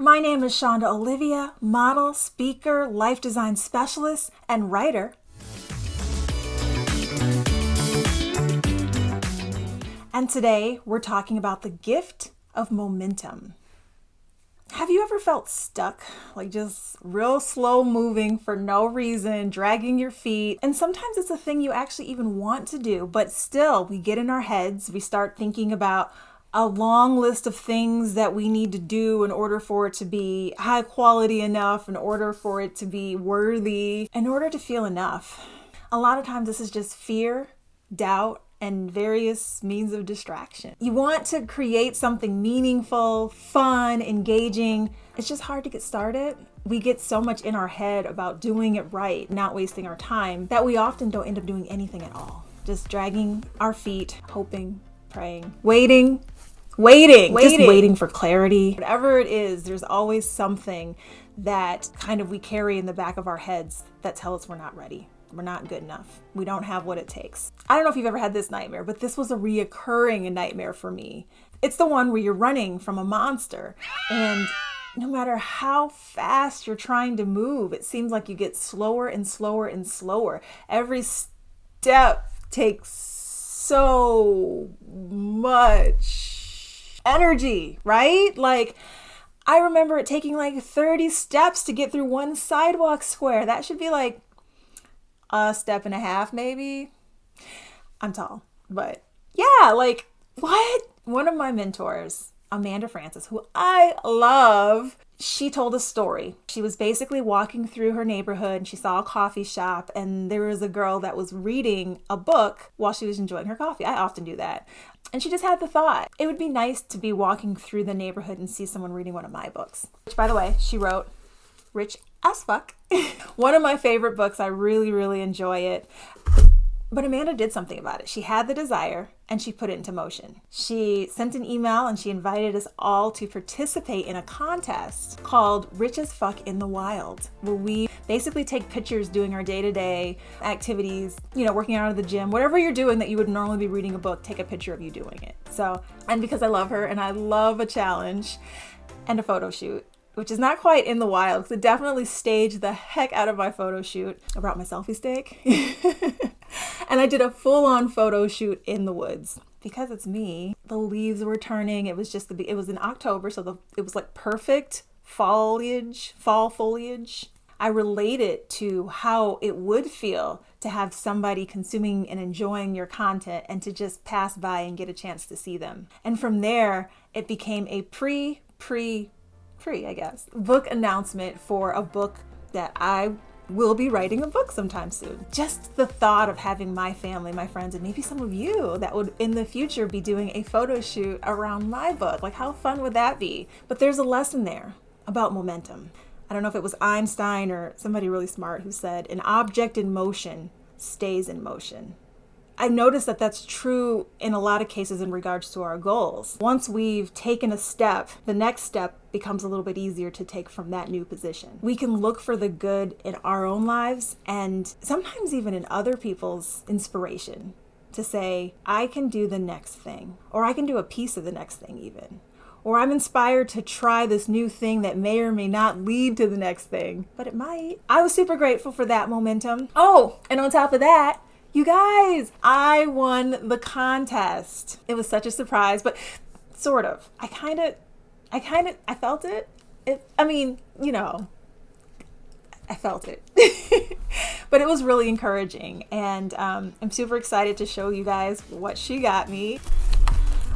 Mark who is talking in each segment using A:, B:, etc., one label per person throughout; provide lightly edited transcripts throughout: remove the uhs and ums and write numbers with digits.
A: My name is Shaunda Olivia, model, speaker, life design specialist, and writer. And today we're talking about the gift of momentum. Have you ever felt stuck, like just real slow moving for no reason, dragging your feet? And sometimes it's a thing you actually even want to do, but still we get in our heads, we start thinking about a long list of things that we need to do in order for it to be high quality enough, in order for it to be worthy, in order to feel enough. A lot of times this is just fear, doubt, and various means of distraction. You want to create something meaningful, fun, engaging. It's just hard to get started. We get so much in our head about doing it right, not wasting our time, that we often don't end up doing anything at all. Just dragging our feet, hoping, praying, waiting, just waiting for clarity. Whatever it is, there's always something that kind of we carry in the back of our heads that tell us we're not ready. We're not good enough. We don't have what it takes. I don't know if you've ever had this nightmare, but this was a reoccurring nightmare for me. It's the one where you're running from a monster, and no matter how fast you're trying to move, it seems like you get slower and slower and slower. Every step takes so much energy, right? Like, I remember it taking like 30 steps to get through one sidewalk square. That should be like a step and a half, maybe. I'm tall, but yeah, like, what? One of my mentors, Amanda Francis, who I love, she told a story. She was basically walking through her neighborhood and she saw a coffee shop, and there was a girl that was reading a book while she was enjoying her coffee. I often do that. And she just had the thought, it would be nice to be walking through the neighborhood and see someone reading one of my books. Which, by the way, she wrote Rich as Fuck. One of my favorite books. I really, really enjoy it. But Amanda did something about it. She had the desire and she put it into motion. She sent an email and she invited us all to participate in a contest called Rich as Fuck in the Wild, where we basically take pictures doing our day-to-day activities, working out of the gym, whatever you're doing that you would normally be reading a book, take a picture of you doing it. So, and because I love her and I love a challenge and a photo shoot, which is not quite in the wild, because it definitely staged the heck out of my photo shoot. I brought my selfie stick and I did a full-on photo shoot in the woods. Because it's me, the leaves were turning. It was it was in October, so it was like perfect fall foliage. I relate it to how it would feel to have somebody consuming and enjoying your content and to just pass by and get a chance to see them. And from there, it became a pre, I guess, book announcement for a book that I will be writing a book sometime soon. Just the thought of having my family, my friends, and maybe some of you that would in the future be doing a photo shoot around my book. Like, how fun would that be? But there's a lesson there about momentum. I don't know if it was Einstein or somebody really smart who said, an object in motion stays in motion. I noticed that that's true in a lot of cases in regards to our goals. Once we've taken a step, the next step becomes a little bit easier to take from that new position. We can look for the good in our own lives and sometimes even in other people's inspiration to say, I can do the next thing, or I can do a piece of the next thing even. Or I'm inspired to try this new thing that may or may not lead to the next thing, but it might. I was super grateful for that momentum. Oh, and on top of that, you guys, I won the contest. It was such a surprise, but sort of. I felt it. I felt it. But it was really encouraging, and I'm super excited to show you guys what she got me.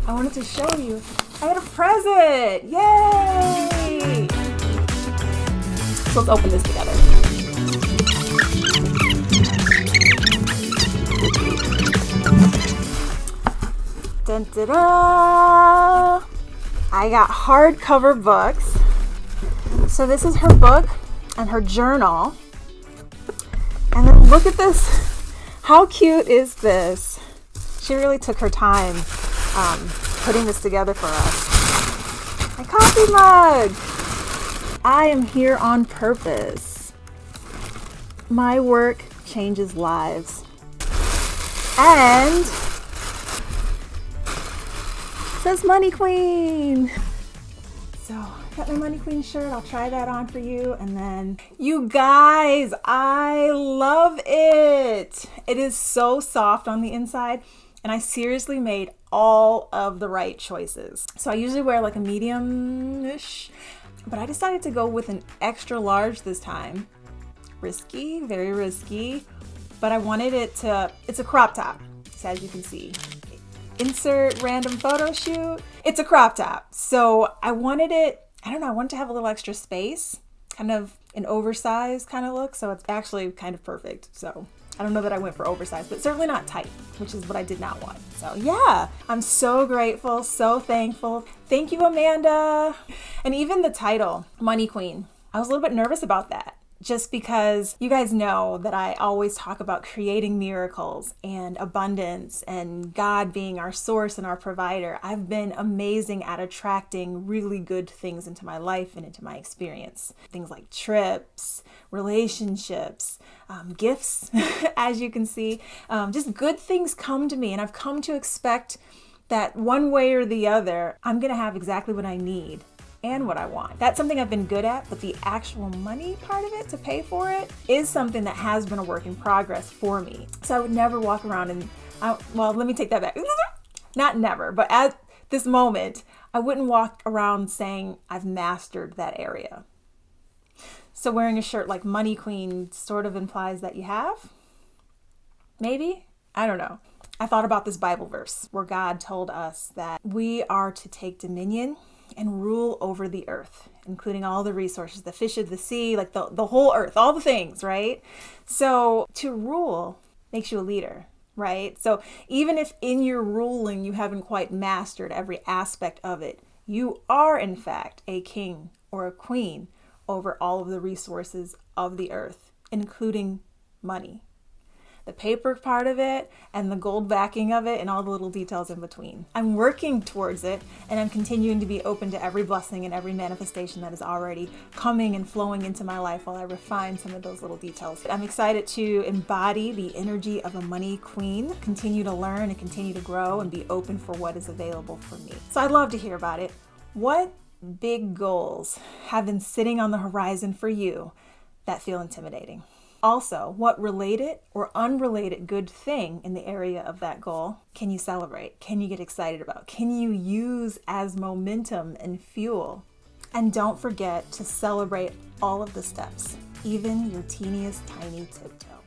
A: I wanted to show you. I had a present. Yay! So let's open this together. Dun, da, da. I got hardcover books. So this is her book and her journal. And then look at this. How cute is this? She really took her time putting this together for us. My coffee mug. I am here on purpose. My work changes lives. And it says Money Queen. So Got my Money Queen shirt. I'll try that on for you. And then, you guys, I love it. It is so soft on the inside. And I seriously made all of the right choices. So I usually wear like a medium-ish, but I decided to go with an extra large this time. Risky, very risky, but I wanted it to, it's a crop top, so as you can see. Insert random photo shoot. It's a crop top. So I wanted it, I don't know, I wanted to have a little extra space, kind of an oversized kind of look. So it's actually kind of perfect. So I don't know that I went for oversized, but certainly not tight, which is what I did not want. So yeah, I'm so grateful, so thankful. Thank you, Amanda. And even the title, Money Queen, I was a little bit nervous about that, just because you guys know that I always talk about creating miracles and abundance and God being our source and our provider. I've been amazing at attracting really good things into my life and into my experience. Things like trips, relationships, gifts, as you can see. Just good things come to me, and I've come to expect that one way or the other, I'm going to have exactly what I need and what I want. That's something I've been good at, but the actual money part of it to pay for it is something that has been a work in progress for me. So I would never walk around and, well, let me take that back. Not never, but at this moment, I wouldn't walk around saying I've mastered that area. So wearing a shirt like Money Queen sort of implies that you have? Maybe? I don't know. I thought about this Bible verse where God told us that we are to take dominion and rule over the earth, including all the resources, the fish of the sea, like the whole earth, all the things, right? So to rule makes you a leader, right? So even if in your ruling you haven't quite mastered every aspect of it, you are in fact a king or a queen over all of the resources of the earth, including money. The paper part of it and the gold backing of it and all the little details in between. I'm working towards it, and I'm continuing to be open to every blessing and every manifestation that is already coming and flowing into my life while I refine some of those little details. I'm excited to embody the energy of a money queen, continue to learn and continue to grow and be open for what is available for me. So I'd love to hear about it. What big goals have been sitting on the horizon for you that feel intimidating? Also, what related or unrelated good thing in the area of that goal can you celebrate? Can you get excited about? Can you use as momentum and fuel? And don't forget to celebrate all of the steps, even your teeniest tiny tiptoe.